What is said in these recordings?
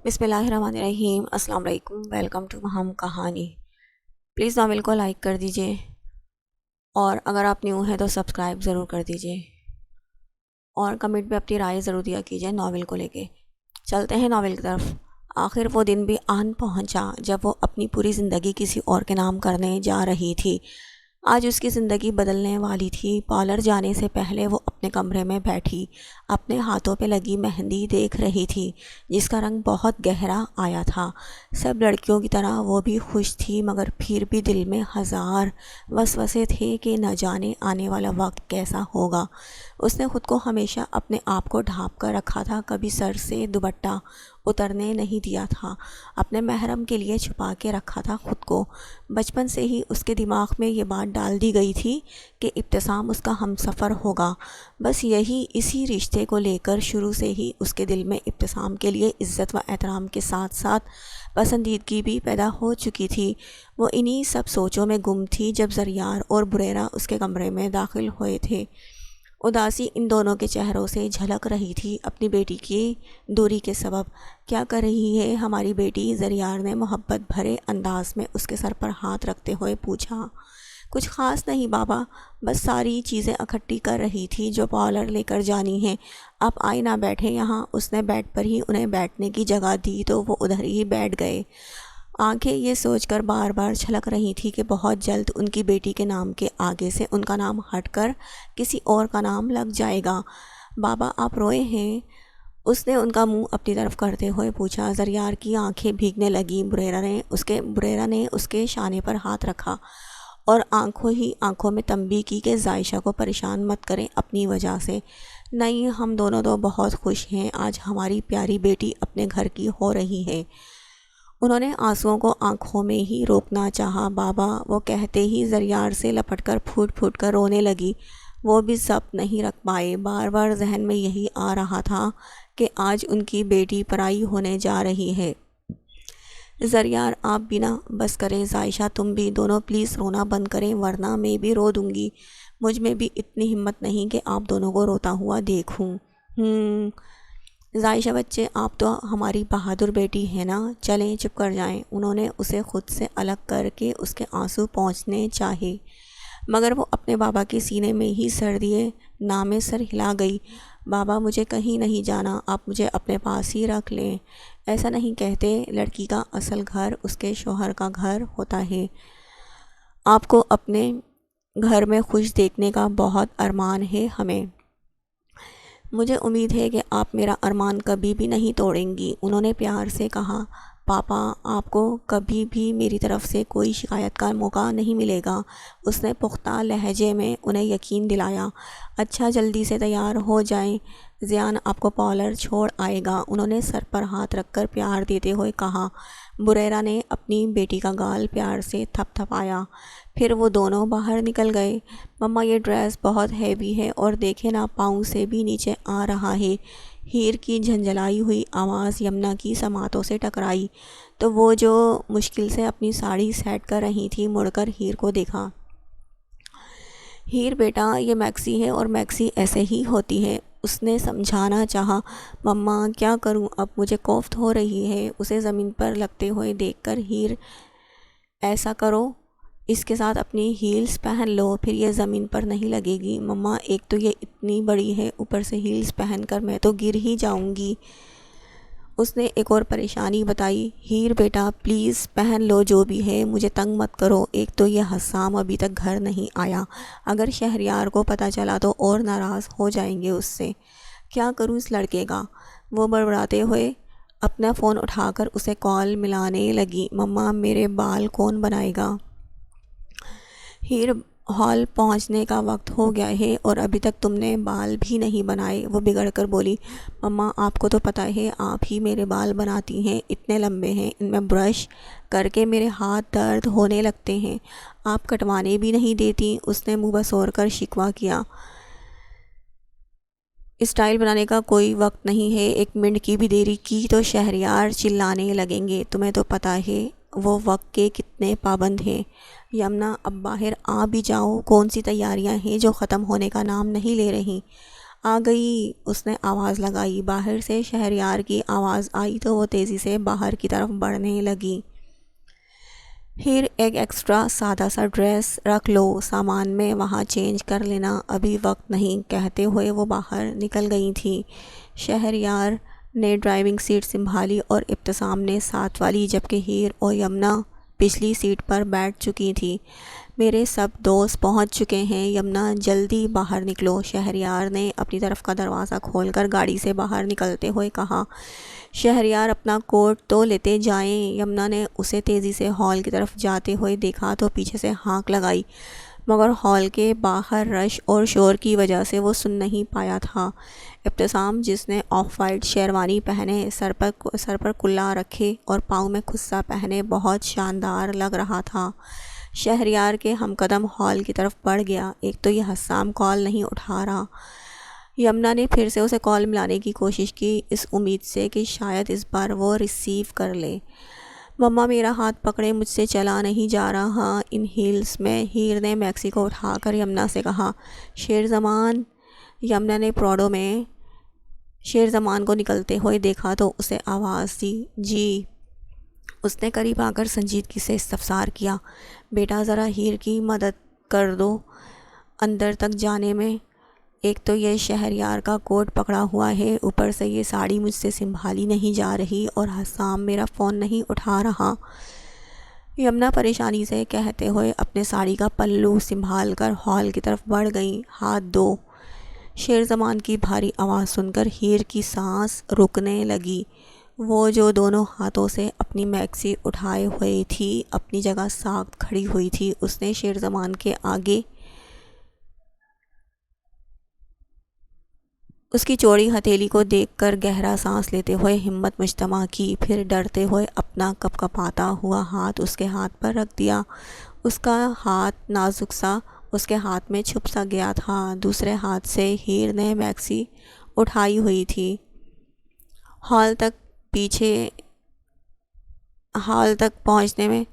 بسم اللہ الرحمن الرحیم۔ السلام علیکم، ویلکم ٹو ہم کہانی۔ پلیز ناول کو لائک کر دیجئے اور اگر آپ نیو ہیں تو سبسکرائب ضرور کر دیجئے اور کمنٹ میں اپنی رائے ضرور دیا کیجئے ناول کو لے کے۔ چلتے ہیں ناول کی طرف۔ آخر وہ دن بھی آن پہنچا جب وہ اپنی پوری زندگی کسی اور کے نام کرنے جا رہی تھی۔ آج اس کی زندگی بدلنے والی تھی۔ پارلر جانے سے پہلے وہ اپنے کمرے میں بیٹھی اپنے ہاتھوں پہ لگی مہندی دیکھ رہی تھی جس کا رنگ بہت گہرا آیا تھا۔ سب لڑکیوں کی طرح وہ بھی خوش تھی، مگر پھر بھی دل میں ہزار وسوسے تھے کہ نہ جانے آنے والا وقت کیسا ہوگا۔ اس نے خود کو ہمیشہ اپنے آپ کو ڈھانپ کر رکھا تھا، کبھی سر سے دوپٹہ اترنے نہیں دیا تھا، اپنے محرم کے لیے چھپا کے رکھا تھا خود کو۔ بچپن سے ہی اس کے دماغ میں یہ بات ڈال دی گئی تھی کہ ابتسام اس کا ہمسفر ہوگا۔ بس اسی رشتے کو لے کر شروع سے ہی اس کے دل میں ابتسام کے لیے عزت و احترام کے ساتھ ساتھ پسندیدگی بھی پیدا ہو چکی تھی۔ وہ انہی سب سوچوں میں گم تھی جب زریار اور بریرہ اس کے کمرے میں داخل ہوئے تھے۔ اداسی ان دونوں کے چہروں سے جھلک رہی تھی اپنی بیٹی کی دوری کے سبب۔ کیا کر رہی ہے ہماری بیٹی؟ زریار نے محبت بھرے انداز میں اس کے سر پر ہاتھ رکھتے ہوئے پوچھا۔ کچھ خاص نہیں بابا، بس ساری چیزیں اکٹھی کر رہی تھی جو پارلر لے کر جانی ہیں۔ آپ آئے نہ بیٹھے یہاں۔ اس نے بیڈ پر ہی انہیں بیٹھنے کی جگہ دی تو وہ ادھر ہی بیٹھ گئے۔ آنکھیں یہ سوچ کر بار بار چھلک رہی تھی کہ بہت جلد ان کی بیٹی کے نام کے آگے سے ان کا نام ہٹ کر کسی اور کا نام لگ جائے گا۔ بابا آپ روئے ہیں؟ اس نے ان کا منہ اپنی طرف کرتے ہوئے پوچھا۔ زریار کی آنکھیں بھیگنے لگیں۔ بریرہ نے اس کے شانے پر ہاتھ رکھا اور آنکھوں میں تنبیہ کی کہ عائشہ کو پریشان مت کریں اپنی وجہ سے۔ نہیں، ہم دونوں تو بہت خوش ہیں، آج ہماری پیاری بیٹی اپنے گھر کی ہو رہی ہے۔ انہوں نے آنسوؤں کو آنکھوں میں ہی روکنا چاہا۔ بابا، وہ کہتے ہی زریار سے لپٹ کر پھوٹ پھوٹ کر رونے لگی۔ وہ بھی ضبط نہیں رکھ پائے۔ بار بار ذہن میں یہی آ رہا تھا کہ آج ان کی بیٹی پرائی ہونے جا رہی ہے۔ زریار آپ بھی نہ بس کریں، عائشہ تم بھی، دونوں پلیز رونا بند کریں ورنہ میں بھی رو دوں گی۔ مجھ میں بھی اتنی ہمت نہیں کہ آپ دونوں کو روتا ہوا دیکھوں۔ عائشہ بچے، آپ تو ہماری بہادر بیٹی ہیں نا، چلیں چپ کر جائیں۔ انہوں نے اسے خود سے الگ کر کے اس کے آنسو پہنچنے چاہے، مگر وہ اپنے بابا کے سینے میں ہی سر دیے نامے سر ہلا گئی۔ بابا مجھے کہیں نہیں جانا، آپ مجھے اپنے پاس ہی رکھ لیں۔ ایسا نہیں کہتے، لڑکی کا اصل گھر اس کے شوہر کا گھر ہوتا ہے۔ آپ کو اپنے گھر میں خوش دیکھنے کا بہت ارمان ہے ہمیں۔ مجھے امید ہے کہ آپ میرا ارمان کبھی بھی نہیں توڑیں گی، انہوں نے پیار سے کہا۔ پاپا آپ کو کبھی بھی میری طرف سے کوئی شکایت کا موقع نہیں ملے گا، اس نے پختہ لہجے میں انہیں یقین دلایا۔ اچھا جلدی سے تیار ہو جائیں، زیان آپ کو پارلر چھوڑ آئے گا، انہوں نے سر پر ہاتھ رکھ کر پیار دیتے ہوئے کہا۔ بریرہ نے اپنی بیٹی کا گال پیار سے تھپ تھپایا، پھر وہ دونوں باہر نکل گئے۔ مما یہ ڈریس بہت ہیوی ہے اور دیکھے نا پاؤں سے بھی نیچے آ رہا ہے۔ ہیر کی جھنجھلائی ہوئی آواز یمنا کی سماعتوں سے ٹکرائی تو وہ جو مشکل سے اپنی ساڑی سیٹ کر رہی تھی مڑ کر ہیر کو دیکھا۔ ہیر بیٹا یہ میکسی ہے اور میکسی ایسے ہی ہوتی ہے، اس نے سمجھانا چاہا۔ مما کیا کروں اب، مجھے کوفت ہو رہی ہے۔ اسے زمین پر لگتے ہوئے دیکھ کر ہیر، ایسا کرو اس کے ساتھ اپنی ہیلز پہن لو، پھر یہ زمین پر نہیں لگے گی۔ مما ایک تو یہ اتنی بڑی ہے، اوپر سے ہیلز پہن کر میں تو گر ہی جاؤں گی۔ اس نے ایک اور پریشانی بتائی۔ ہیر بیٹا پلیز پہن لو جو بھی ہے، مجھے تنگ مت کرو، ایک تو یہ حسام ابھی تک گھر نہیں آیا، اگر شہریار کو پتہ چلا تو اور ناراض ہو جائیں گے اس سے۔ کیا کروں اس لڑکے کا؟ وہ بڑبڑاتے ہوئے اپنا فون اٹھا کر اسے کال ملانے لگی۔ مما میرے بال کون بنائے گا؟ ہیر ہال پہنچنے کا وقت ہو گیا ہے اور ابھی تک تم نے بال بھی نہیں بنائے، وہ بگڑ کر بولی۔ مما آپ کو تو پتہ ہے آپ ہی میرے بال بناتی ہیں، اتنے لمبے ہیں، ان میں برش کر کے میرے ہاتھ درد ہونے لگتے ہیں، آپ کٹوانے بھی نہیں دیتی، اس نے منہ بسور کر شکوہ کیا۔ اسٹائل بنانے کا کوئی وقت نہیں ہے، ایک منٹ کی بھی دیری کی تو شہریار چلانے لگیں گے، تمہیں تو پتہ ہے وہ وقت کے کتنے پابند ہیں۔ یمنا اب باہر آ بھی جاؤ، کون سی تیاریاں ہیں جو ختم ہونے کا نام نہیں لے رہی؟ آ گئی، اس نے آواز لگائی۔ باہر سے شہریار کی آواز آئی تو وہ تیزی سے باہر کی طرف بڑھنے لگی۔ ہیر، ایک ایکسٹرا سادہ سا ڈریس رکھ لو سامان میں، وہاں چینج کر لینا، ابھی وقت نہیں، کہتے ہوئے وہ باہر نکل گئی تھی۔ شہریار نے ڈرائیونگ سیٹ سنبھالی اور ابتسام نے ساتھ والی، جبکہ ہیر اور یمنا پچھلی سیٹ پر بیٹھ چکی تھی۔ میرے سب دوست پہنچ چکے ہیں یمنا، جلدی باہر نکلو، شہریار نے اپنی طرف کا دروازہ کھول کر گاڑی سے باہر نکلتے ہوئے کہا۔ شہریار، اپنا کوٹ تو لیتے جائیں۔ یمنا نے اسے تیزی سے ہال کی طرف جاتے ہوئے دیکھا تو پیچھے سے ہانک لگائی، مگر ہال کے باہر رش اور شور کی وجہ سے وہ سن نہیں پایا تھا۔ ابتسام، جس نے آف وائٹ شیروانی پہنے، سر پر کلا رکھے اور پاؤں میں خصہ پہنے بہت شاندار لگ رہا تھا، شہریار کے ہم قدم ہال کی طرف بڑھ گیا۔ ایک تو یہ حسام کال نہیں اٹھا رہا۔ یمنا نے پھر سے اسے کال ملانے کی کوشش کی، اس امید سے کہ شاید اس بار وہ ریسیو کر لے۔ مما، میرا ہاتھ پکڑے، مجھ سے چلا نہیں جا رہا ان ہیلز میں، ہیر نے میکسی کو اٹھا کر یمنا سے کہا۔ شیر زمان، یمنا نے پراڈو میں شیر زمان کو نکلتے ہوئے دیکھا تو اسے آواز دی۔ جی، اس نے قریب آ کر سنجیدگی سے استفسار کیا۔ بیٹا، ذرا ہیر کی مدد کر دو اندر تک جانے میں، ایک تو یہ شہریار کا کوٹ پکڑا ہوا ہے، اوپر سے یہ ساڑی مجھ سے سنبھالی نہیں جا رہی، اور حسام میرا فون نہیں اٹھا رہا۔ یمنا پریشانی سے کہتے ہوئے اپنے ساڑی کا پلو سنبھال کر ہال کی طرف بڑھ گئی۔ ہاتھ دو، شیر زمان کی بھاری آواز سن کر ہیر کی سانس رکنے لگی۔ وہ جو دونوں ہاتھوں سے اپنی میکسی اٹھائے ہوئے تھی، اپنی جگہ ساکت کھڑی ہوئی تھی، اس نے شیر زمان کے آگے اس کی چوڑی ہتھیلی کو دیکھ کر گہرا سانس لیتے ہوئے ہمت مجتمع کی، پھر ڈرتے ہوئے اپنا کپ کپاتا ہوا ہاتھ اس کے ہاتھ پر رکھ دیا۔ اس کا ہاتھ نازک سا اس کے ہاتھ میں چھپ سا گیا تھا۔ دوسرے ہاتھ سے ہیر نے میکسی اٹھائی ہوئی تھی۔ ہال تک پہنچنے میں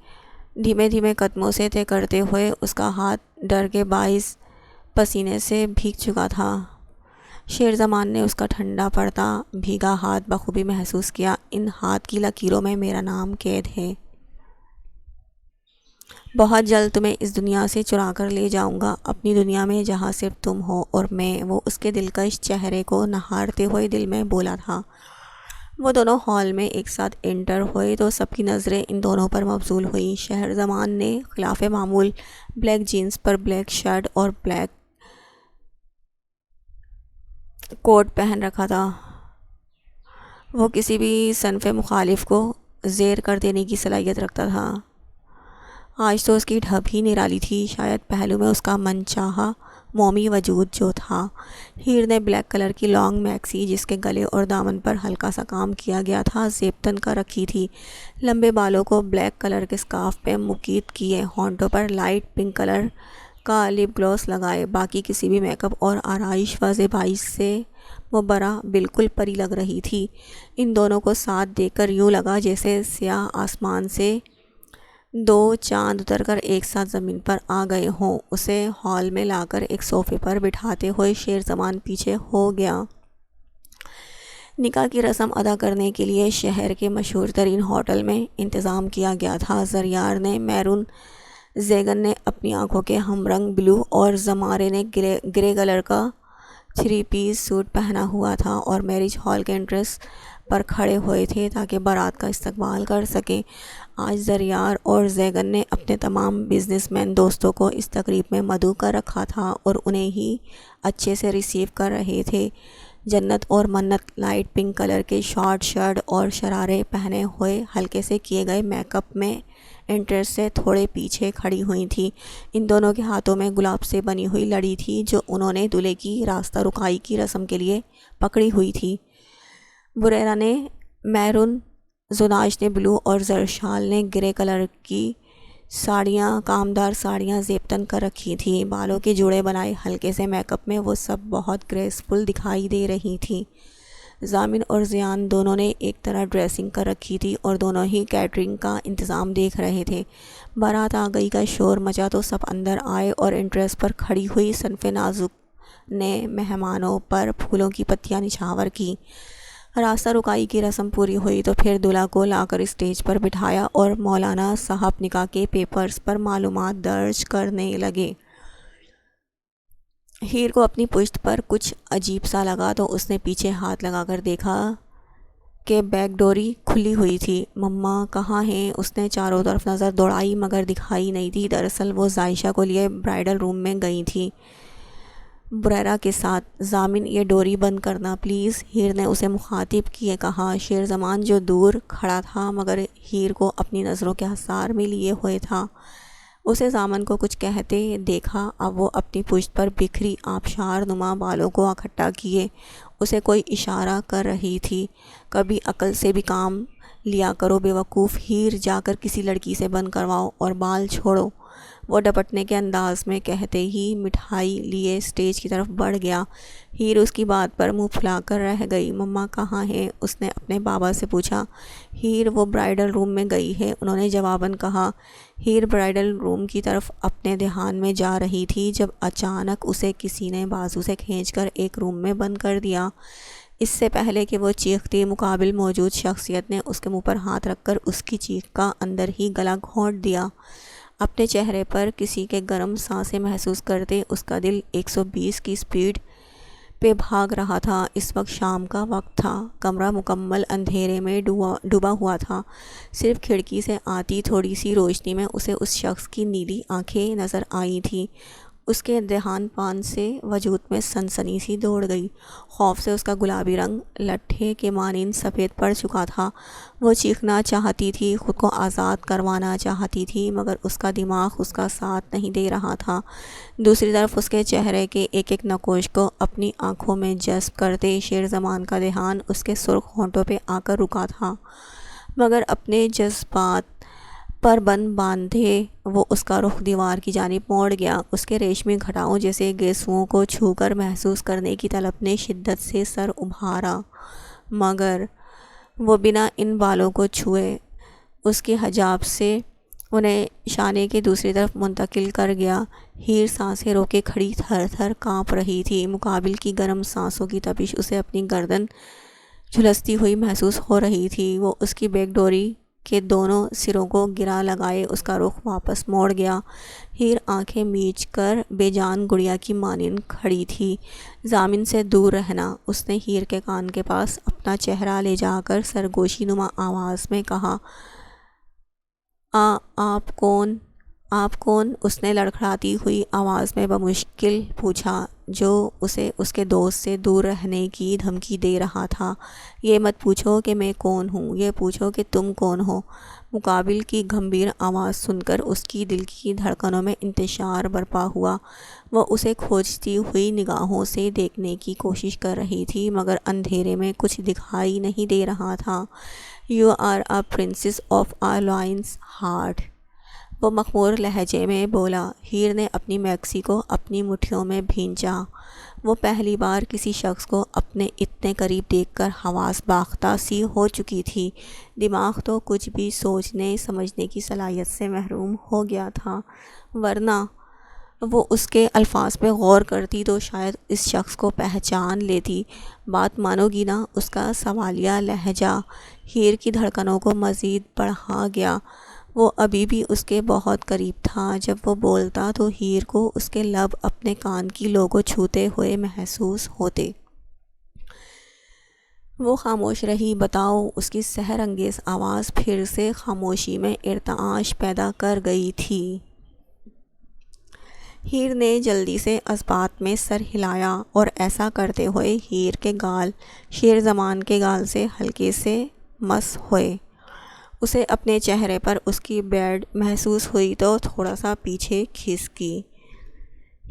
دھیمے دھیمے قدموں سے طے کرتے ہوئے اس کا ہاتھ ڈر کے باعث پسینے سے بھیگ چکا تھا۔ شیر زمان نے اس کا ٹھنڈا پڑتا بھیگا ہاتھ بخوبی محسوس کیا۔ ان ہاتھ کی لکیروں میں میرا نام قید ہے۔ بہت جلد تمہیں اس دنیا سے چرا کر لے جاؤں گا، اپنی دنیا میں جہاں صرف تم ہو اور میں۔ وہ اس کے دلکش چہرے کو نہارتے ہوئے دل میں بولا تھا۔ وہ دونوں ہال میں ایک ساتھ انٹر ہوئے تو سب کی نظریں ان دونوں پر مبذول ہوئیں۔ شہر زمان نے خلاف معمول بلیک جینز پر بلیک شرٹ اور بلیک کوٹ پہن رکھا تھا۔ وہ کسی بھی صنف مخالف کو زیر کر دینے کی صلاحیت رکھتا تھا۔ آج تو اس کی ڈھب ہی نرالی تھی، شاید پہلو میں اس کا من چاہا مومی وجود جو تھا۔ ہیر نے بلیک کلر کی لانگ میکسی، جس کے گلے اور دامن پر ہلکا سا کام کیا گیا تھا، زیب تن کا رکھی تھی۔ لمبے بالوں کو بلیک کلر کے اسکارف پہ مقید کیے، ہونٹوں پر لائٹ پنک کلر کا لپ گلوس لگائے، باقی کسی بھی میک اپ اور آرائش و زیبائش سے مبرہ بالکل پری لگ رہی تھی۔ ان دونوں کو ساتھ دیکھ کر یوں لگا جیسے سیاہ آسمان سے دو چاند اتر کر ایک ساتھ زمین پر آ گئے ہوں۔ اسے ہال میں لا کر ایک صوفے پر بٹھاتے ہوئے شیر زمان پیچھے ہو گیا۔ نکاح کی رسم ادا کرنے کے لیے شہر کے مشہور ترین ہوٹل میں انتظام کیا گیا تھا۔ زریار نے میرون، زیگن نے اپنی آنکھوں کے ہم رنگ بلو اور زمارے نے گرے کلر کا 3 پیس سوٹ پہنا ہوا تھا اور میرج ہال کے انٹرس پر کھڑے ہوئے تھے تاکہ بارات کا استقبال کر سکیں۔ آج زریار اور زیگن نے اپنے تمام بزنس مین دوستوں کو اس تقریب میں مدعو کر رکھا تھا اور انہیں ہی اچھے سے ریسیو کر رہے تھے۔ جنت اور منت لائٹ پنک کلر کے شارٹ شرٹ اور شرارے پہنے ہوئے ہلکے سے کیے گئے میک اپ میں انٹرس سے تھوڑے پیچھے کھڑی ہوئی تھیں۔ ان دونوں کے ہاتھوں میں گلاب سے بنی ہوئی لڑی تھی جو انہوں نے دولہے کی راستہ رکائی کی رسم کے لیے پکڑی ہوئی تھی۔ بریرا نے میرون، زناج نے بلو اور زرشال نے گرے کلر کی ساڑیاں، کامدار ساڑیاں زیب تن کر رکھی تھیں۔ بالوں کے جوڑے بنائے ہلکے سے میک اپ میں وہ سب بہت گریسفل دکھائی دے رہی تھیں۔ ضامن اور زیان دونوں نے ایک طرح ڈریسنگ کر رکھی تھی اور دونوں ہی کیٹرنگ کا انتظام دیکھ رہے تھے۔ بارات آ گئی کا شور مچا تو سب اندر آئے اور انٹرس پر کھڑی ہوئی صنف نازک نے مہمانوں پر پھولوں کی پتیاں نچھاور کی۔ راستہ رکائی کی رسم پوری ہوئی تو پھر دلہا کو لا کر اسٹیج پر بٹھایا اور مولانا صاحب نکاح کے پیپرز پر معلومات درج کرنے لگے۔ ہیر کو اپنی پشت پر کچھ عجیب سا لگا تو اس نے پیچھے ہاتھ لگا کر دیکھا کہ بیک ڈوری کھلی ہوئی تھی۔ مما کہاں ہیں؟ اس نے چاروں طرف نظر دوڑائی مگر دکھائی نہیں تھی۔ دراصل وہ عائشہ کو لیے برائڈل روم میں گئی تھی بریرہ کے ساتھ۔ ضامن یہ ڈوری بند کرنا پلیز، ہیر نے اسے مخاطب کیے کہا۔ شیر زمان جو دور کھڑا تھا مگر ہیر کو اپنی نظروں کے حصار میں لیے ہوئے تھا، اسے ضامن کو کچھ کہتے دیکھا۔ اب وہ اپنی پشت پر بکھری آبشار نما بالوں کو اکٹھا کیے اسے کوئی اشارہ کر رہی تھی۔ کبھی عقل سے بھی کام لیا کرو بے وقوف، ہیر جا کر کسی لڑکی سے بند کرواؤ اور بال چھوڑو، وہ ڈپٹنے کے انداز میں کہتے ہی مٹھائی لیے اسٹیج کی طرف بڑھ گیا۔ ہیر اس کی بات پر منہ پھلا کر رہ گئی۔ مما کہاں ہیں؟ اس نے اپنے بابا سے پوچھا۔ ہیر وہ برائڈل روم میں گئی ہے، انہوں نے جواباً کہا۔ ہیر برائڈل روم کی طرف اپنے دھیان میں جا رہی تھی جب اچانک اسے کسی نے بازو سے کھینچ کر ایک روم میں بند کر دیا۔ اس سے پہلے کہ وہ چیختی، مقابل موجود شخصیت نے اس کے منہ پر ہاتھ رکھ کر اس کی چیخ کا اندر ہی گلا گھونٹ دیا۔ اپنے چہرے پر کسی کے گرم سانسیں محسوس کرتے اس کا دل 120 کی سپیڈ پہ بھاگ رہا تھا۔ اس وقت شام کا وقت تھا، کمرہ مکمل اندھیرے میں ڈوبا ہوا تھا۔ صرف کھڑکی سے آتی تھوڑی سی روشنی میں اسے اس شخص کی نیلی آنکھیں نظر آئی تھیں۔ اس کے دہان پان سے وجود میں سنسنی سی دوڑ گئی۔ خوف سے اس کا گلابی رنگ لٹھے کے مانند سفید پڑ چکا تھا۔ وہ چیخنا چاہتی تھی، خود کو آزاد کروانا چاہتی تھی مگر اس کا دماغ اس کا ساتھ نہیں دے رہا تھا۔ دوسری طرف اس کے چہرے کے ایک ایک نقوش کو اپنی آنکھوں میں جذب کرتے شیر زمان کا دھیان اس کے سرخ ہونٹوں پہ آ کر رکا تھا، مگر اپنے جذبات پر بند باندھے وہ اس کا رخ دیوار کی جانب موڑ گیا۔ اس کے ریشمی گھٹاؤں جیسے گیسوؤں کو چھو کر محسوس کرنے کی طلب نے شدت سے سر ابھارا مگر وہ بنا ان بالوں کو چھوئے اس کے حجاب سے انہیں شانے کے دوسری طرف منتقل کر گیا۔ ہیر سانسیں روکے کھڑی تھر تھر کانپ رہی تھی۔ مقابل کی گرم سانسوں کی تپش اسے اپنی گردن جھلستی ہوئی محسوس ہو رہی تھی۔ وہ اس کی بیک ڈوری کے دونوں سروں کو گرا لگائے اس کا رخ واپس موڑ گیا۔ ہیر آنکھیں میچ کر بے جان گڑیا کی مانند کھڑی تھی۔ ضامن سے دور رہنا، اس نے ہیر کے کان کے پاس اپنا چہرہ لے جا کر سرگوشی نما آواز میں کہا۔ آپ کون؟ آپ کون؟ اس نے لڑکھڑاتی ہوئی آواز میں بمشکل پوچھا، جو اسے اس کے دوست سے دور رہنے کی دھمکی دے رہا تھا۔ یہ مت پوچھو کہ میں کون ہوں، یہ پوچھو کہ تم کون ہو۔ مقابل کی گمبھیر آواز سن کر اس کی دل کی دھڑکنوں میں انتشار برپا ہوا۔ وہ اسے کھوجتی ہوئی نگاہوں سے دیکھنے کی کوشش کر رہی تھی مگر اندھیرے میں کچھ دکھائی نہیں دے رہا تھا۔ You are a princess of a lion's heart, وہ مخمور لہجے میں بولا۔ ہیر نے اپنی میکسی کو اپنی مٹھیوں میں بھینچا۔ وہ پہلی بار کسی شخص کو اپنے اتنے قریب دیکھ کر حواس باختہ سی ہو چکی تھی۔ دماغ تو کچھ بھی سوچنے سمجھنے کی صلاحیت سے محروم ہو گیا تھا، ورنہ وہ اس کے الفاظ پہ غور کرتی تو شاید اس شخص کو پہچان لیتی۔ بات مانو گی نا؟ اس کا سوالیہ لہجہ ہیر کی دھڑکنوں کو مزید بڑھا گیا۔ وہ ابھی بھی اس کے بہت قریب تھا۔ جب وہ بولتا تو ہیر کو اس کے لب اپنے کان کی لو کو چھوتے ہوئے محسوس ہوتے۔ وہ خاموش رہی۔ بتاؤ، اس کی سحر انگیز آواز پھر سے خاموشی میں ارتعاش پیدا کر گئی تھی۔ ہیر نے جلدی سے اسبات میں سر ہلایا اور ایسا کرتے ہوئے ہیر کے گال شیر زمان کے گال سے ہلکے سے مس ہوئے۔ اسے اپنے چہرے پر اس کی بیڈ محسوس ہوئی تو تھوڑا سا پیچھے کھسکی۔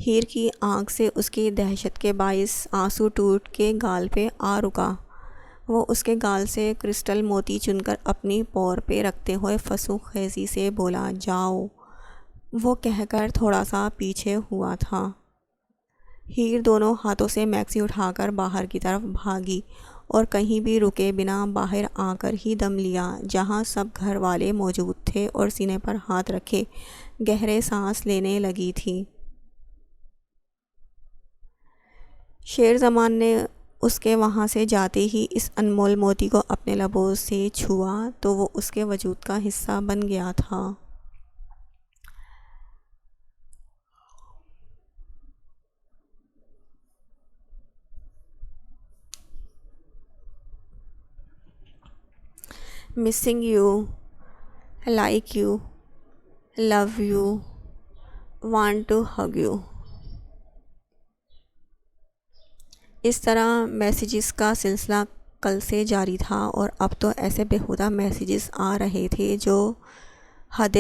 ہیر کی آنکھ سے اس کی دہشت کے باعث آنسو ٹوٹ کے گال پہ آ رکا۔ وہ اس کے گال سے کرسٹل موتی چن کر اپنی پور پہ رکھتے ہوئے فسوں خیزی سے بولا، جاؤ، وہ کہہ کر تھوڑا سا پیچھے ہوا تھا۔ ہیر دونوں ہاتھوں سے میکسی اٹھا کر باہر کی طرف بھاگی اور کہیں بھی رکے بنا باہر آ کر ہی دم لیا، جہاں سب گھر والے موجود تھے، اور سینے پر ہاتھ رکھے گہرے سانس لینے لگی تھی۔ شیر زمان نے اس کے وہاں سے جاتے ہی اس انمول موتی کو اپنے لبوں سے چھوا تو وہ اس کے وجود کا حصہ بن گیا تھا۔ Missing you, like you, love you, want to hug you. اس طرح میسیجز کا سلسلہ کل سے جاری تھا، اور اب تو ایسے بیہودہ میسیجز آ رہے تھے جو حد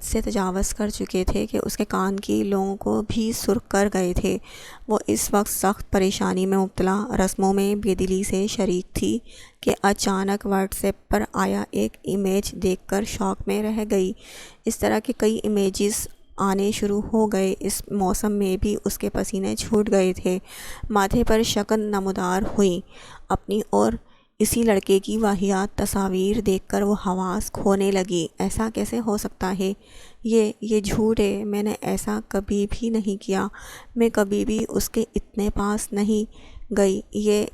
سے تجاوز کر چکے تھے کہ اس کے کان کی لوؤں کو بھی سرخ کر گئے تھے۔ وہ اس وقت سخت پریشانی میں مبتلا، رسموں میں بے دلی سے شریک تھی کہ اچانک واٹس ایپ پر آیا ایک امیج دیکھ کر شوق میں رہ گئی۔ اس طرح کے کئی امیجز آنے شروع ہو گئے۔ اس موسم میں بھی اس کے پسینے چھوٹ گئے تھے، ماتھے پر شکن نمودار ہوئی اپنی، اور اسی لڑکے کی واہیات تصاویر دیکھ کر وہ حواس کھونے لگی۔ ایسا کیسے ہو سکتا ہے؟ یہ جھوٹ ہے، میں نے ایسا کبھی بھی نہیں کیا، میں کبھی بھی اس کے اتنے پاس نہیں گئی،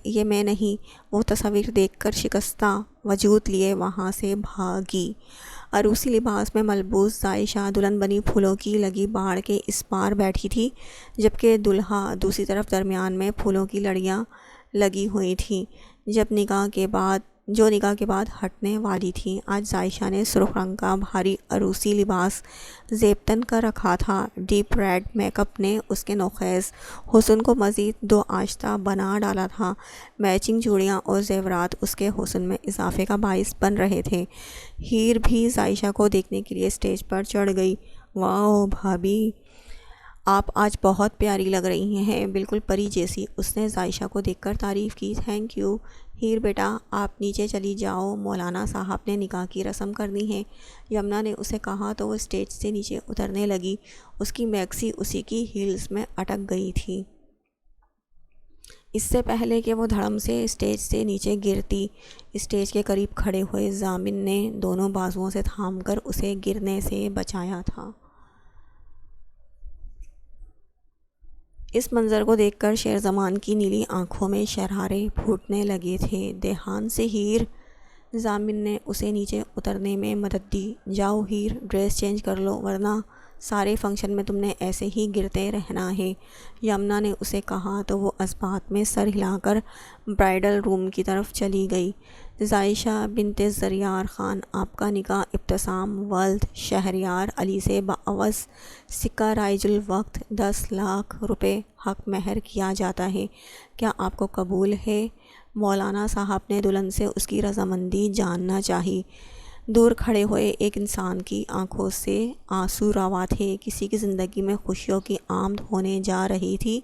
یہ میں نہیں۔ وہ تصاویر دیکھ کر شکستہ وجود لیے وہاں سے بھاگی۔ عروسی لباس میں ملبوس عائشہ دلہن بنی پھولوں کی لگی باڑ کے اس پار بیٹھی تھی، جبکہ دولہا دوسری طرف درمیان میں پھولوں کی لڑیاں لگی ہوئی تھیں جو نکاح کے بعد ہٹنے والی تھیں۔ آج عائشہ نے سرخ رنگ کا بھاری عروسی لباس زیب کر رکھا تھا۔ ڈیپ ریڈ میک اپ نے اس کے نوخیز حسن کو مزید دو آشتہ بنا ڈالا تھا۔ میچنگ چوڑیاں اور زیورات اس کے حسن میں اضافے کا باعث بن رہے تھے۔ ہیر بھی عائشہ کو دیکھنے کے لیے اسٹیج پر چڑھ گئی۔ واؤ بھابی، آپ آج بہت پیاری لگ رہی ہیں، بالکل پری جیسی، اس نے عائشہ کو دیکھ کر تعریف کی۔ تھینک یو ہیر بیٹا، آپ نیچے چلی جاؤ، مولانا صاحب نے نکاح کی رسم کرنی ہے، یمنا نے اسے کہا تو وہ اسٹیج سے نیچے اترنے لگی۔ اس کی میکسی اسی کی ہیلز میں اٹک گئی تھی۔ اس سے پہلے کہ وہ دھڑم سے اسٹیج سے نیچے گرتی، اسٹیج کے قریب کھڑے ہوئے ضامن نے دونوں بازوؤں سے تھام کر اسے گرنے سے بچایا تھا۔ اس منظر کو دیکھ کر شیر زمان کی نیلی آنکھوں میں شرارے پھوٹنے لگے تھے۔ دھیان سے ہیر، ضامن نے اسے نیچے اترنے میں مدد دی۔ جاؤ ہیر، ڈریس چینج کر لو، ورنہ سارے فنکشن میں تم نے ایسے ہی گرتے رہنا ہے، یمنا نے اسے کہا تو وہ اثبات میں سر ہلا کر برائڈل روم کی طرف چلی گئی۔ عائشہ بنت زریار خان، آپ کا نکاح ابتسام ولد شہریار علی سے بعوض سکہ رائج الوقت 10 لاکھ روپے حق مہر کیا جاتا ہے، کیا آپ کو قبول ہے؟ مولانا صاحب نے دلہن سے اس کی رضامندی جاننا چاہی۔ دور کھڑے ہوئے ایک انسان کی آنکھوں سے آنسو روا تھے۔ کسی کی زندگی میں خوشیوں کی آمد ہونے جا رہی تھی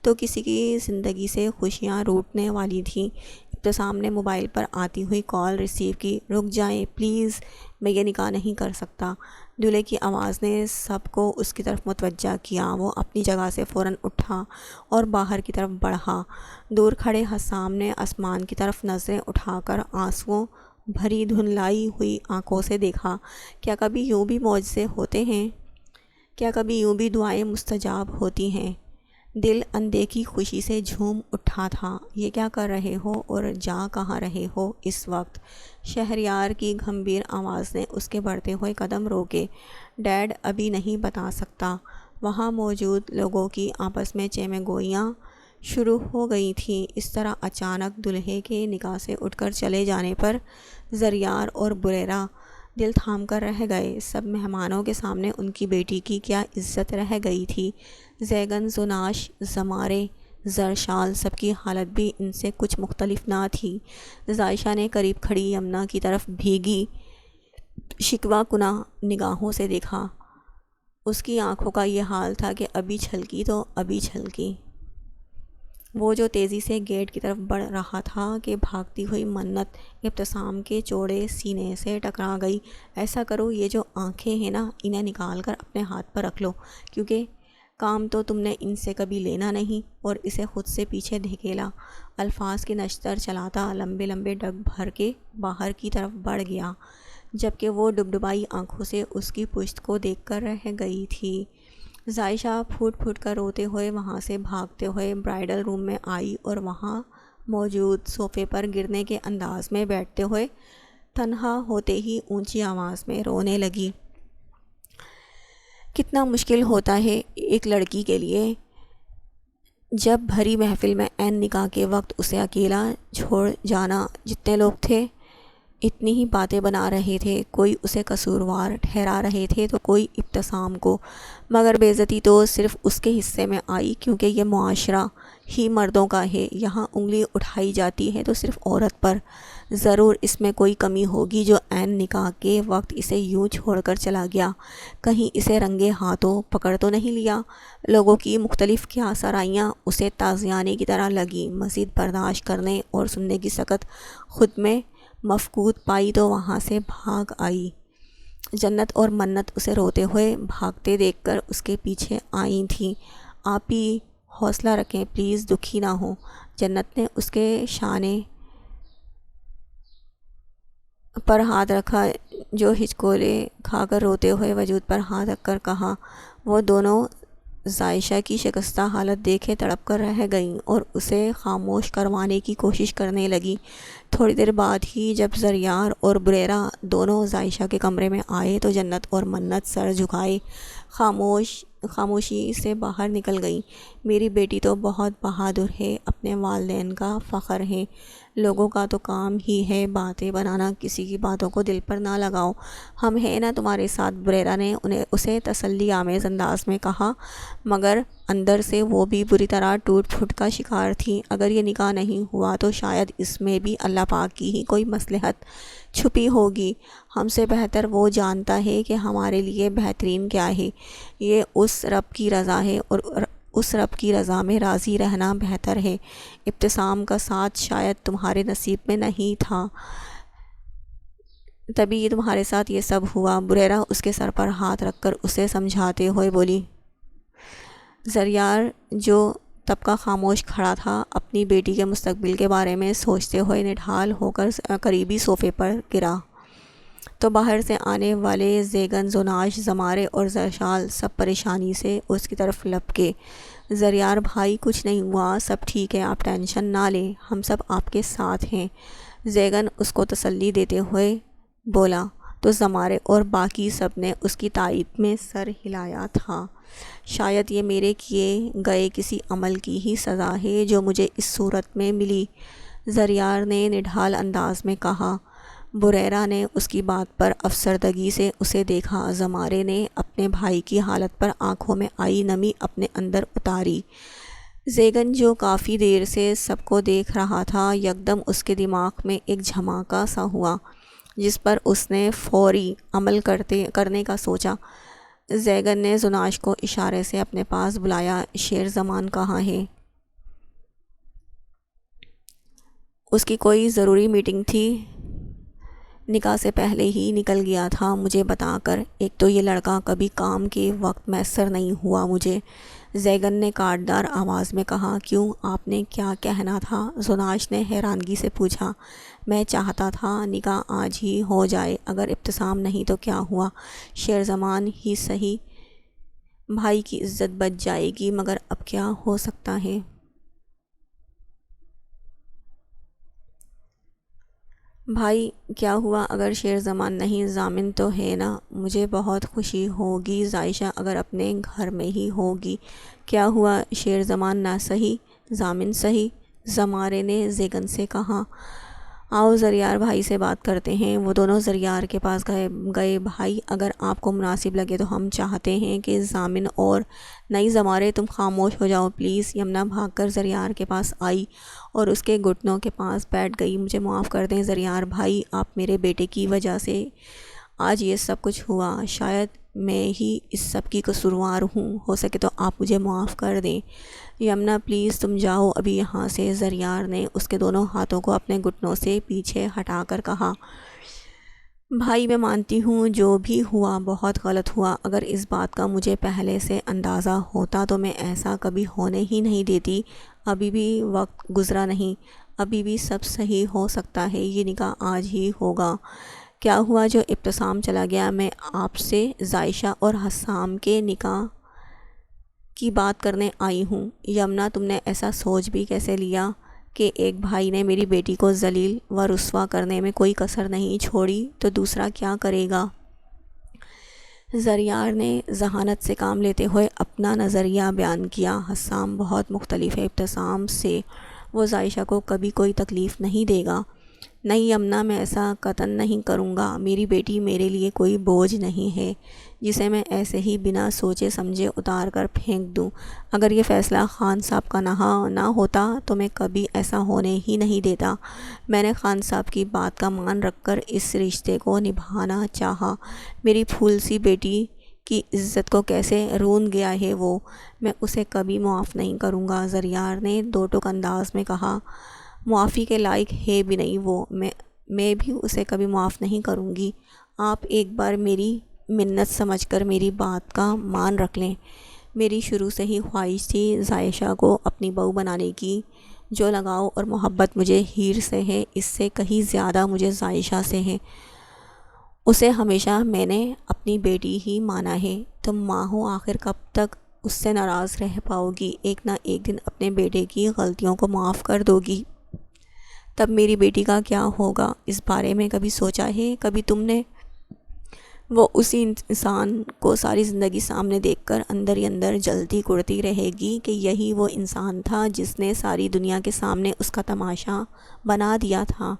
تو کسی کی زندگی سے خوشیاں روٹنے والی تھیں۔ ابتسام نے موبائل پر آتی ہوئی کال ریسیو کی۔ رک جائیں پلیز، میں یہ نکاح نہیں کر سکتا، دولہے کی آواز نے سب کو اس کی طرف متوجہ کیا۔ وہ اپنی جگہ سے فوراً اٹھا اور باہر کی طرف بڑھا۔ دور کھڑے حسام نے آسمان کی طرف نظریں اٹھا کر آنسوؤں بھری دھندلائی ہوئی آنکھوں سے دیکھا۔ کیا کبھی یوں بھی معجزے ہوتے ہیں؟ کیا کبھی یوں بھی دعائیں مستجاب ہوتی ہیں؟ دل اندیکھی خوشی سے جھوم اٹھا تھا۔ یہ کیا کر رہے ہو اور جا کہاں رہے ہو اس وقت؟ شہریار کی گھمبیر آواز نے اس کے بڑھتے ہوئے قدم روکے۔ ڈیڈ ابھی نہیں بتا سکتا۔ وہاں موجود لوگوں کی آپس میں چیمیں گوئیاں شروع ہو گئی تھیں۔ اس طرح اچانک دولہے کے نکاح سے اٹھ کر چلے جانے پر زریار اور بریرہ دل تھام کر رہ گئے۔ سب مہمانوں کے سامنے ان کی بیٹی کی کیا عزت رہ گئی تھی۔ زیگن، زناش، زمارے، زرشال، سب کی حالت بھی ان سے کچھ مختلف نہ تھی۔ عائشہ نے قریب کھڑی یمنا کی طرف بھیگی شکوہ کناں نگاہوں سے دیکھا۔ اس کی آنکھوں کا یہ حال تھا کہ ابھی چھلکی تو ابھی چھلکی۔ وہ جو تیزی سے گیٹ کی طرف بڑھ رہا تھا کہ بھاگتی ہوئی منت ابتسام کے چوڑے سینے سے ٹکرا گئی۔ ایسا کرو، یہ جو آنکھیں ہیں نا، انہیں نکال کر اپنے ہاتھ پر رکھ لو، کیونکہ کام تو تم نے ان سے کبھی لینا نہیں۔ اور اسے خود سے پیچھے دھکیلا۔ الفاظ کی نشتر چلاتا لمبے لمبے ڈگ بھر کے باہر کی طرف بڑھ گیا، جبکہ وہ ڈبڈبائی آنکھوں سے اس کی پشت کو دیکھ کر رہ گئی تھی۔ ذائشہ پھوٹ پھوٹ کر روتے ہوئے وہاں سے بھاگتے ہوئے برائڈل روم میں آئی اور وہاں موجود صوفے پر گرنے کے انداز میں بیٹھتے ہوئے تنہا ہوتے ہی اونچی آواز میں رونے لگی۔ کتنا مشکل ہوتا ہے ایک لڑکی کے لیے جب بھری محفل میں عین نکاح کے وقت اسے اکیلا چھوڑ جانا۔ جتنے لوگ تھے اتنی ہی باتیں بنا رہے تھے، کوئی اسے قصوروار ٹھہرا رہے تھے تو کوئی ابتسام کو، مگر بے عزتی تو صرف اس کے حصے میں آئی کیونکہ یہ معاشرہ ہی مردوں کا ہے۔ یہاں انگلی اٹھائی جاتی ہے تو صرف عورت پر۔ ضرور اس میں کوئی کمی ہوگی جو عین نکاح کے وقت اسے یوں چھوڑ کر چلا گیا، کہیں اسے رنگے ہاتھوں پکڑ تو نہیں لیا۔ لوگوں کی مختلف کیا سرائیاں اسے تازیانے کی طرح لگیں۔ مزید برداشت کرنے اور سننے کی سکت خود میں مفقود پائی تو وہاں سے بھاگ آئی۔ جنت اور منت اسے روتے ہوئے بھاگتے دیکھ کر اس کے پیچھے آئی تھیں۔ آپ ہی حوصلہ رکھیں، پلیز دکھی نہ ہوں۔ جنت نے اس کے شانے پر ہاتھ رکھا جو ہچکولے کھا کر روتے ہوئے وجود پر ہاتھ رکھ کر کہا۔ وہ دونوں ذائشہ کی شکستہ حالت دیکھے تڑپ کر رہ گئیں اور اسے خاموش کروانے کی کوشش کرنے لگیں۔ تھوڑی دیر بعد ہی جب زریار اور بریرہ دونوں ذائشہ کے کمرے میں آئے تو جنت اور منت سر جھکائے خاموشی سے باہر نکل گئیں۔ میری بیٹی تو بہت بہادر ہے، اپنے والدین کا فخر ہے۔ لوگوں کا تو کام ہی ہے باتیں بنانا، کسی کی باتوں کو دل پر نہ لگاؤ، ہم ہیں نا تمہارے ساتھ، بریرہ نے اسے تسلی آمیز انداز میں کہا، مگر اندر سے وہ بھی بری طرح ٹوٹ پھوٹ کا شکار تھی۔ اگر یہ نکاح نہیں ہوا تو شاید اس میں بھی اللہ پاک کی ہی کوئی مصلحت چھپی ہوگی۔ ہم سے بہتر وہ جانتا ہے کہ ہمارے لیے بہترین کیا ہے۔ یہ اس رب کی رضا ہے اور اس رب کی رضا میں راضی رہنا بہتر ہے۔ ابتسام کا ساتھ شاید تمہارے نصیب میں نہیں تھا، تبھی تمہارے ساتھ یہ سب ہوا۔ بریرہ اس کے سر پر ہاتھ رکھ کر اسے سمجھاتے ہوئے بولی۔ زریار جو تب کا خاموش کھڑا تھا اپنی بیٹی کے مستقبل کے بارے میں سوچتے ہوئے نڈھال ہو کر قریبی صوفے پر گرا تو باہر سے آنے والے زیگن، زناش، زمارے اور زرشال سب پریشانی سے اس کی طرف لپکے۔ زریار بھائی کچھ نہیں ہوا، سب ٹھیک ہے، آپ ٹینشن نہ لیں، ہم سب آپ کے ساتھ ہیں، زیگن اس کو تسلی دیتے ہوئے بولا تو زمارے اور باقی سب نے اس کی تائید میں سر ہلایا تھا۔ شاید یہ میرے کیے گئے کسی عمل کی ہی سزا ہے جو مجھے اس صورت میں ملی، زریار نے نڈھال انداز میں کہا۔ بریرہ نے اس کی بات پر افسردگی سے اسے دیکھا۔ زمارے نے اپنے بھائی کی حالت پر آنکھوں میں آئی نمی اپنے اندر اتاری۔ زیگن جو کافی دیر سے سب کو دیکھ رہا تھا، یکدم اس کے دماغ میں ایک جھماکا سا ہوا جس پر اس نے فوری عمل کرنے کا سوچا۔ زیگن نے زناش کو اشارے سے اپنے پاس بلایا۔ شیر زمان کہاں ہے؟ اس کی کوئی ضروری میٹنگ تھی، نکاح سے پہلے ہی نکل گیا تھا مجھے بتا کر۔ ایک تو یہ لڑکا کبھی کام کے وقت میسر نہیں ہوا مجھے، زیگن نے کاٹدار آواز میں کہا۔ کیوں، آپ نے کیا کہنا تھا؟ زناش نے حیرانگی سے پوچھا۔ میں چاہتا تھا نکاح آج ہی ہو جائے، اگر ابتسام نہیں تو کیا ہوا، شیر زمان ہی صحیح، بھائی کی عزت بچ جائے گی، مگر اب کیا ہو سکتا ہے؟ بھائی کیا ہوا؟ اگر شیر زمان نہیں، ضامن تو ہے نا، مجھے بہت خوشی ہوگی، ذائشہ اگر اپنے گھر میں ہی ہوگی۔ کیا ہوا؟ شیر زمان نہ صحیح، ضامن صحیح، زمارے نے زیگن سے کہا۔ آؤ زریار بھائی سے بات کرتے ہیں۔ وہ دونوں زریار کے پاس گئے۔ بھائی اگر آپ کو مناسب لگے تو ہم چاہتے ہیں کہ ضامن اور نہیں، زمارے تم خاموش ہو جاؤ پلیز۔ یمنا بھاگ کر زریار کے پاس آئی اور اس کے گھٹنوں کے پاس بیٹھ گئی۔ مجھے معاف کر دیں زریار بھائی، آپ میرے بیٹے کی وجہ سے آج یہ سب کچھ ہوا، شاید میں ہی اس سب کی قصوروار ہوں، ہو سکے تو آپ مجھے معاف کر دیں۔ یمنا پلیز تم جاؤ ابھی یہاں سے، زریار نے اس کے دونوں ہاتھوں کو اپنے گھٹنوں سے پیچھے ہٹا کر کہا۔ بھائی میں مانتی ہوں جو بھی ہوا بہت غلط ہوا، اگر اس بات کا مجھے پہلے سے اندازہ ہوتا تو میں ایسا کبھی ہونے ہی نہیں دیتی۔ ابھی بھی وقت گزرا نہیں، ابھی بھی سب صحیح ہو سکتا ہے، یہ نکاح آج ہی ہوگا۔ کیا ہوا جو ابتسام چلا گیا؟ میں آپ سے ذائشہ اور حسام کے نکاح کی بات کرنے آئی ہوں۔ یمنا، تم نے ایسا سوچ بھی کیسے لیا کہ ایک بھائی نے میری بیٹی کو ذلیل و رسوا کرنے میں کوئی کسر نہیں چھوڑی تو دوسرا کیا کرے گا؟ زریار نے ذہانت سے کام لیتے ہوئے اپنا نظریہ بیان کیا۔ حسام بہت مختلف ہے، ابتسام سے وہ عائشہ کو کبھی کوئی تکلیف نہیں دے گا۔ نہیں یمنا، میں ایسا قطعاً نہیں کروں گا۔ میری بیٹی میرے لیے کوئی بوجھ نہیں ہے جسے میں ایسے ہی بنا سوچے سمجھے اتار کر پھینک دوں۔ اگر یہ فیصلہ خان صاحب کا نہ ہوتا تو میں کبھی ایسا ہونے ہی نہیں دیتا۔ میں نے خان صاحب کی بات کا مان رکھ کر اس رشتے کو نبھانا چاہا۔ میری پھول سی بیٹی کی عزت کو کیسے رون گیا ہے وہ، میں اسے کبھی معاف نہیں کروں گا۔ زریار نے دو ٹوک انداز میں کہا۔ معافی کے لائق ہے بھی نہیں وہ، میں بھی اسے کبھی معاف نہیں کروں گی۔ آپ ایک بار میری منت سمجھ کر میری بات کا مان رکھ لیں۔ میری شروع سے ہی خواہش تھی عائشہ کو اپنی بہو بنانے کی۔ جو لگاؤ اور محبت مجھے ہیر سے ہے، اس سے کہیں زیادہ مجھے عائشہ سے ہے۔ اسے ہمیشہ میں نے اپنی بیٹی ہی مانا ہے۔ تم ماں ہو، آخر کب تک اس سے ناراض رہ پاؤ گی؟ ایک نہ ایک دن اپنے بیٹے کی غلطیوں کو معاف کر دو گی۔ تب میری بیٹی کا کیا ہوگا؟ اس بارے میں کبھی سوچا ہے؟ کبھی تم نے؟ وہ اسی انسان کو ساری زندگی سامنے دیکھ کر اندر ہی اندر جلتی کڑتی رہے گی کہ یہی وہ انسان تھا جس نے ساری دنیا کے سامنے اس کا تماشا بنا دیا تھا۔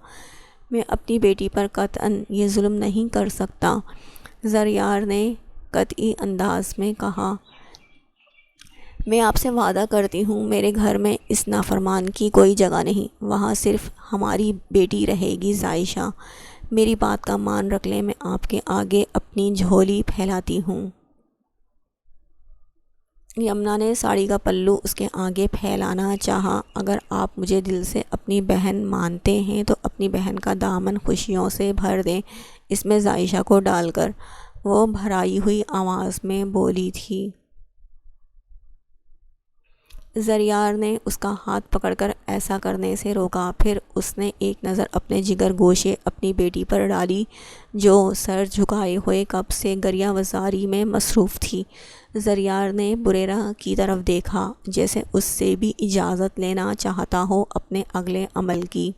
میں اپنی بیٹی پر قطعاً یہ ظلم نہیں کر سکتا، زریار نے قطعی انداز میں کہا۔ میں آپ سے وعدہ کرتی ہوں میرے گھر میں اس نافرمان کی کوئی جگہ نہیں، وہاں صرف ہماری بیٹی رہے گی عائشہ۔ میری بات کا مان رکھ لیں، میں آپ کے آگے اپنی جھولی پھیلاتی ہوں۔ یمنا نے ساڑی کا پلو اس کے آگے پھیلانا چاہا۔ اگر آپ مجھے دل سے اپنی بہن مانتے ہیں تو اپنی بہن کا دامن خوشیوں سے بھر دیں، اس میں عائشہ کو ڈال کر، وہ بھرائی ہوئی آواز میں بولی تھی۔ زریار نے اس کا ہاتھ پکڑ کر ایسا کرنے سے روکا، پھر اس نے ایک نظر اپنے جگر گوشے اپنی بیٹی پر ڈالی جو سر جھکائے ہوئے کب سے گریہ وزاری میں مصروف تھی۔ زریار نے بریرہ کی طرف دیکھا جیسے اس سے بھی اجازت لینا چاہتا ہو اپنے اگلے عمل کی۔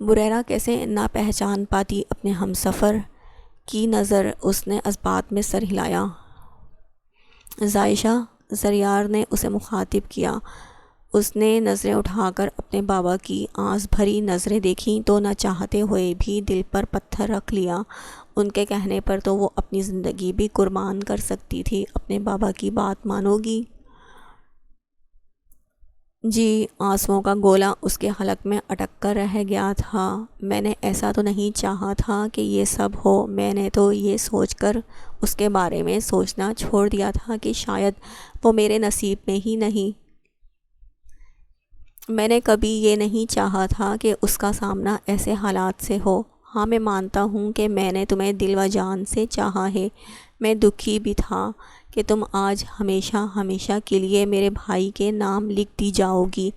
بریرہ کیسے نہ پہچان پاتی اپنے ہمسفر کی نظر؟ اس نے اثبات میں سر ہلایا۔ عائشہ، زریار نے اسے مخاطب کیا۔ اس نے نظریں اٹھا کر اپنے بابا کی آس بھری نظریں دیکھیں تو نہ چاہتے ہوئے بھی دل پر پتھر رکھ لیا۔ ان کے کہنے پر تو وہ اپنی زندگی بھی قربان کر سکتی تھی۔ اپنے بابا کی بات مانو گی؟ جی، آنسوؤں کا گولہ اس کے حلق میں اٹک کر رہ گیا تھا۔ میں نے ایسا تو نہیں چاہا تھا کہ یہ سب ہو، میں نے تو یہ سوچ کر اس کے بارے میں سوچنا چھوڑ دیا تھا کہ شاید وہ میرے نصیب میں ہی نہیں۔ میں نے کبھی یہ نہیں چاہا تھا کہ اس کا سامنا ایسے حالات سے ہو۔ ہاں، میں مانتا ہوں کہ میں نے تمہیں دل و جان سے چاہا ہے۔ میں دکھی بھی تھا کہ تم آج ہمیشہ ہمیشہ کے لیے میرے بھائی کے نام لکھ دی جاؤ گی۔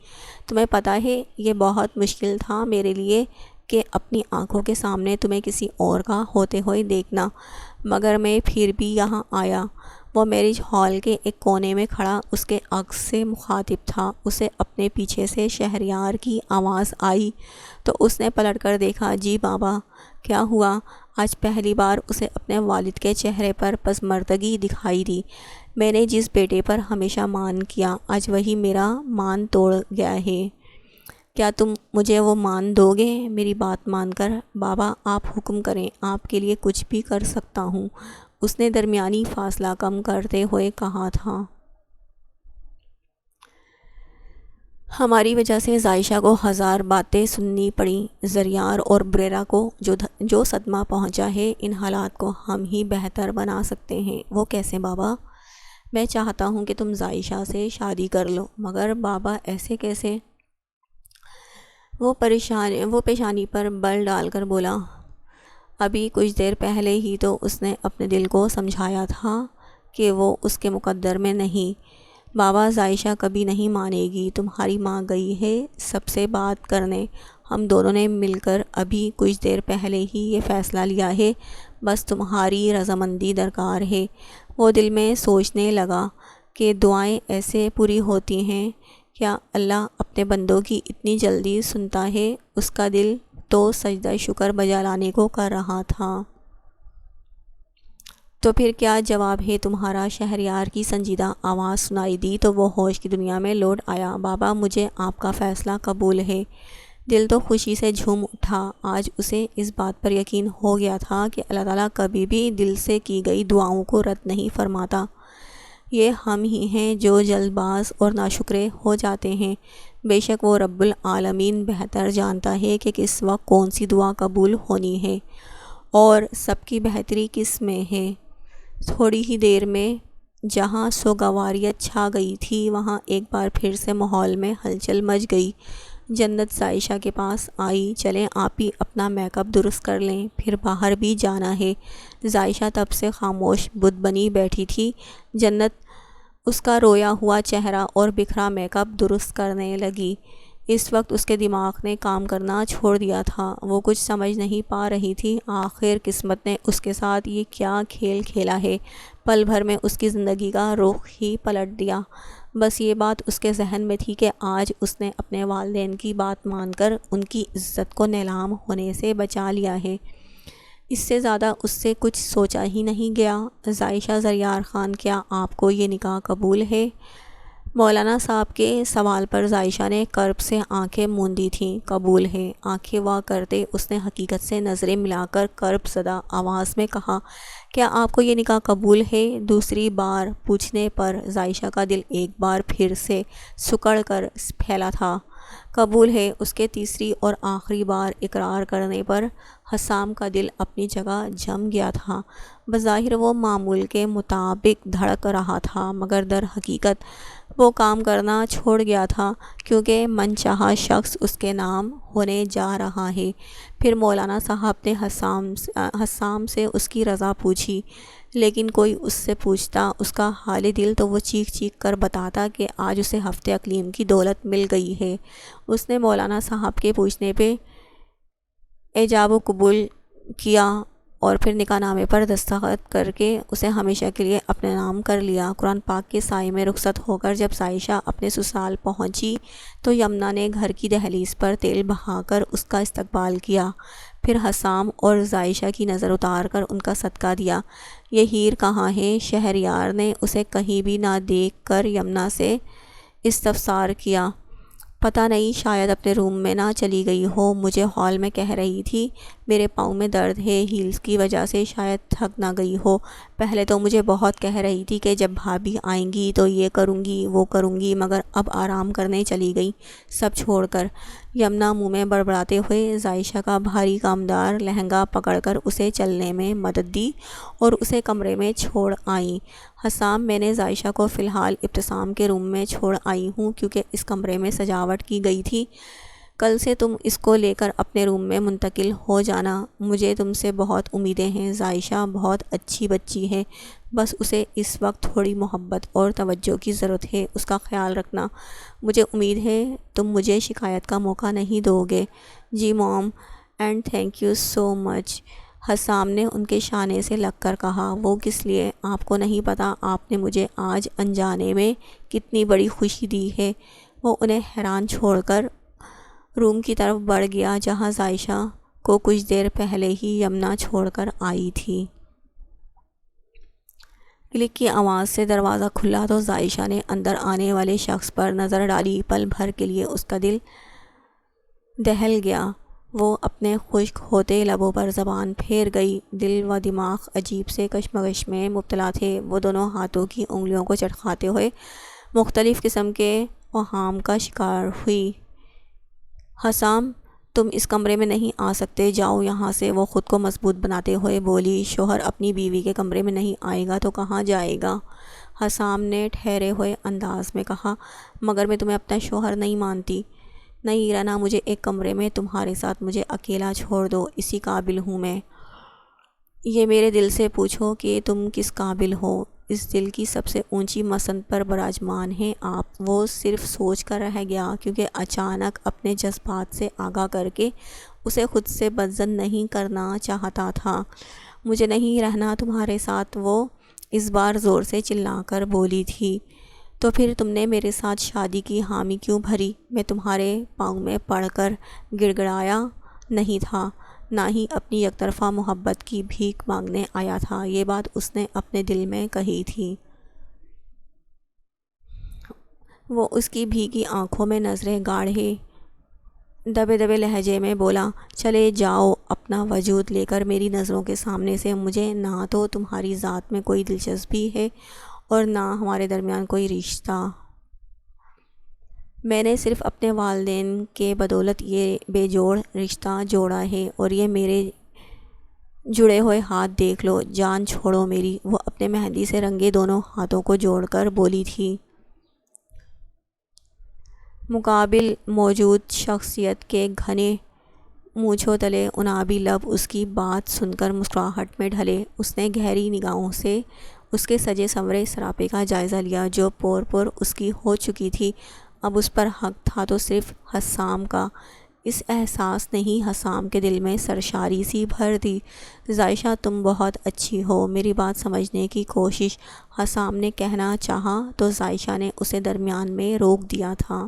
تمہیں پتہ ہے یہ بہت مشکل تھا میرے لیے کہ اپنی آنکھوں کے سامنے تمہیں کسی اور کا ہوتے ہوئے دیکھنا، مگر میں پھر بھی یہاں آیا۔ وہ میرج ہال کے ایک کونے میں کھڑا اس کے عکس سے مخاطب تھا۔ اسے اپنے پیچھے سے شہریار کی آواز آئی تو اس نے پلٹ کر دیکھا۔ جی بابا، کیا ہوا؟ آج پہلی بار اسے اپنے والد کے چہرے پر پسماندگی دکھائی دی۔ میں نے جس بیٹے پر ہمیشہ مان کیا، آج وہی میرا مان توڑ گیا ہے۔ کیا تم مجھے وہ مان دو گے؟ میری بات مان کر بابا، آپ حکم کریں، آپ کے لیے کچھ بھی کر سکتا ہوں، اس نے درمیانی فاصلہ کم کرتے ہوئے کہا تھا۔ ہماری وجہ سے عائشہ کو ہزار باتیں سننی پڑیں۔ زریار اور بریرہ کو جو صدمہ پہنچا ہے، ان حالات کو ہم ہی بہتر بنا سکتے ہیں۔ وہ کیسے بابا؟ میں چاہتا ہوں کہ تم عائشہ سے شادی کر لو۔ مگر بابا، ایسے کیسے؟ وہ پیشانی پر بل ڈال کر بولا۔ ابھی کچھ دیر پہلے ہی تو اس نے اپنے دل کو سمجھایا تھا کہ وہ اس کے مقدر میں نہیں۔ بابا، عائشہ کبھی نہیں مانے گی۔ تمہاری ماں گئی ہے سب سے بات کرنے۔ ہم دونوں نے مل کر ابھی کچھ دیر پہلے ہی یہ فیصلہ لیا ہے، بس تمہاری رضامندی درکار ہے۔ وہ دل میں سوچنے لگا۔ کہ دعائیں ایسے پوری ہوتی ہیں؟ کیا اللہ اپنے بندوں کی اتنی جلدی سنتا ہے؟ اس کا دل تو سجدہ شکر بجا لانے کو کر رہا تھا۔ تو پھر کیا جواب ہے تمہارا؟ شہریار کی سنجیدہ آواز سنائی دی تو وہ ہوش کی دنیا میں لوٹ آیا۔ بابا، مجھے آپ کا فیصلہ قبول ہے۔ دل تو خوشی سے جھوم اٹھا۔ آج اسے اس بات پر یقین ہو گیا تھا کہ اللہ تعالیٰ کبھی بھی دل سے کی گئی دعاؤں کو رد نہیں فرماتا۔ یہ ہم ہی ہیں جو جلد باز اور ناشکرے ہو جاتے ہیں۔ بے شک وہ رب العالمین بہتر جانتا ہے کہ کس وقت کون سی دعا قبول ہونی ہے اور سب کی بہتری کس میں ہے۔ تھوڑی ہی دیر میں جہاں سوگواریت چھا گئی تھی وہاں ایک بار پھر سے ماحول میں ہلچل مچ گئی۔ جنت عائشہ کے پاس آئی۔ چلیں آپ ہی اپنا میک اپ درست کر لیں، پھر باہر بھی جانا ہے۔ عائشہ تب سے خاموش بت بنی بیٹھی تھی۔ جنت اس کا رویا ہوا چہرہ اور بکھرا میک اپ درست کرنے لگی۔ اس وقت اس کے دماغ نے کام کرنا چھوڑ دیا تھا۔ وہ کچھ سمجھ نہیں پا رہی تھی آخر قسمت نے اس کے ساتھ یہ کیا کھیل کھیلا ہے۔ پل بھر میں اس کی زندگی کا رخ ہی پلٹ دیا۔ بس یہ بات اس کے ذہن میں تھی کہ آج اس نے اپنے والدین کی بات مان کر ان کی عزت کو نیلام ہونے سے بچا لیا ہے۔ اس سے زیادہ اس سے کچھ سوچا ہی نہیں گیا۔ عائشہ زریار خان، کیا آپ کو یہ نکاح قبول ہے؟ مولانا صاحب کے سوال پر عائشہ نے کرب سے آنکھیں موندی تھیں۔ قبول ہے، آنکھیں وا کرتے اس نے حقیقت سے نظریں ملا کر کرب زدہ آواز میں کہا، کیا آپ کو یہ نکاح قبول ہے؟ دوسری بار پوچھنے پر عائشہ کا دل ایک بار پھر سے سکڑ کر پھیلا تھا۔ قبول ہے، اس کے تیسری اور آخری بار اقرار کرنے پر حسام کا دل اپنی جگہ جم گیا تھا۔ بظاہر وہ معمول کے مطابق دھڑک رہا تھا مگر در حقیقت وہ کام کرنا چھوڑ گیا تھا، کیونکہ من چاہا شخص اس کے نام ہونے جا رہا ہے۔ پھر مولانا صاحب نے حسام سے اس کی رضا پوچھی، لیکن کوئی اس سے پوچھتا اس کا حال دل تو وہ چیخ چیخ کر بتاتا کہ آج اسے ہفتے اقلیم کی دولت مل گئی ہے۔ اس نے مولانا صاحب کے پوچھنے پہ ایجاب و قبول کیا اور پھر نکاح نامے پر دستخط کر کے اسے ہمیشہ کے لیے اپنے نام کر لیا۔ قرآن پاک کے سائے میں رخصت ہو کر جب عائشہ اپنے سسرال پہنچی تو یمنا نے گھر کی دہلیز پر تیل بہا کر اس کا استقبال کیا، پھر حسام اور عائشہ کی نظر اتار کر ان کا صدقہ دیا۔ یہ ہیر کہاں ہے؟ شہریار نے اسے کہیں بھی نہ دیکھ کر یمنا سے استفسار کیا۔ پتہ نہیں، شاید اپنے روم میں نہ چلی گئی ہو۔ مجھے ہال میں کہہ رہی تھی میرے پاؤں میں درد ہے، ہیلز کی وجہ سے شاید تھک نہ گئی ہو۔ پہلے تو مجھے بہت کہہ رہی تھی کہ جب بھابھی آئیں گی تو یہ کروں گی وہ کروں گی، مگر اب آرام کرنے چلی گئی سب چھوڑ کر۔ یمنا منہ میں بڑبڑاتے ہوئے عائشہ کا بھاری کامدار لہنگا پکڑ کر اسے چلنے میں مدد دی اور اسے کمرے میں چھوڑ آئیں۔ حسام، میں نے عائشہ کو فی الحال ابتسام کے روم میں چھوڑ آئی ہوں کیونکہ اس کمرے میں سجاوٹ کی گئی تھی۔ کل سے تم اس کو لے کر اپنے روم میں منتقل ہو جانا۔ مجھے تم سے بہت امیدیں ہیں۔ عائشہ بہت اچھی بچی ہے، بس اسے اس وقت تھوڑی محبت اور توجہ کی ضرورت ہے، اس کا خیال رکھنا۔ مجھے امید ہے تم مجھے شکایت کا موقع نہیں دو گے۔ جی موم، اینڈ تھینک یو سو مچ۔ حسام نے ان کے شانے سے لگ کر کہا، وہ کس لیے؟ آپ کو نہیں پتہ آپ نے مجھے آج انجانے میں کتنی بڑی خوشی دی ہے۔ وہ انہیں حیران چھوڑ کر روم کی طرف بڑھ گیا جہاں عائشہ کو کچھ دیر پہلے ہی یمنا چھوڑ کر آئی تھی۔ کلک کی آواز سے دروازہ کھلا تو عائشہ نے اندر آنے والے شخص پر نظر ڈالی۔ پل بھر کے لیے اس کا دل دہل گیا۔ وہ اپنے خشک ہوتے لبوں پر زبان پھیر گئی۔ دل و دماغ عجیب سے کشمکش میں مبتلا تھے۔ وہ دونوں ہاتھوں کی انگلیوں کو چٹکھاتے ہوئے مختلف قسم کے اوہام کا شکار ہوئی۔ حسام، تم اس کمرے میں نہیں آ سکتے، جاؤ یہاں سے، وہ خود کو مضبوط بناتے ہوئے بولی۔ شوہر اپنی بیوی کے کمرے میں نہیں آئے گا تو کہاں جائے گا؟ حسام نے ٹھہرے ہوئے انداز میں کہا، مگر میں تمہیں اپنا شوہر نہیں مانتی۔ نہیں رہنا مجھے ایک کمرے میں تمہارے ساتھ، مجھے اکیلا چھوڑ دو، اسی قابل ہوں میں۔ یہ میرے دل سے پوچھو کہ تم کس قابل ہو۔ اس دل کی سب سے اونچی مسند پر براجمان ہیں آپ۔ وہ صرف سوچ کر رہ گیا کیونکہ اچانک اپنے جذبات سے آگاہ کر کے اسے خود سے بدظن نہیں کرنا چاہتا تھا۔ مجھے نہیں رہنا تمہارے ساتھ، وہ اس بار زور سے چلا کر بولی تھی۔ تو پھر تم نے میرے ساتھ شادی کی حامی کیوں بھری؟ میں تمہارے پاؤں میں پڑ کر گڑ گڑایا نہیں تھا، نہ ہی اپنی یک طرفہ محبت کی بھیک مانگنے آیا تھا۔ یہ بات اس نے اپنے دل میں کہی تھی۔ وہ اس کی بھیگی آنکھوں میں نظریں گاڑے دبے دبے لہجے میں بولا، چلے جاؤ اپنا وجود لے کر میری نظروں کے سامنے سے۔ مجھے نہ تو تمہاری ذات میں کوئی دلچسپی ہے اور نہ ہمارے درمیان کوئی رشتہ۔ میں نے صرف اپنے والدین کے بدولت یہ بے جوڑ رشتہ جوڑا ہے، اور یہ میرے جڑے ہوئے ہاتھ دیکھ لو، جان چھوڑو میری۔ وہ اپنے مہندی سے رنگے دونوں ہاتھوں کو جوڑ کر بولی تھی۔ مقابل موجود شخصیت کے گھنے مونچھوں تلے انابی لب اس کی بات سن کر مسکراہٹ میں ڈھلے۔ اس نے گہری نگاہوں سے اس کے سجے سنورے سراپے کا جائزہ لیا جو پور پور اس کی ہو چکی تھی۔ اب اس پر حق تھا تو صرف حسام کا۔ اس احساس نے ہی حسام کے دل میں سرشاری سی بھر دی۔ ذائشہ تم بہت اچھی ہو، میری بات سمجھنے کی کوشش۔ حسام نے کہنا چاہا تو ذائشہ نے اسے درمیان میں روک دیا تھا۔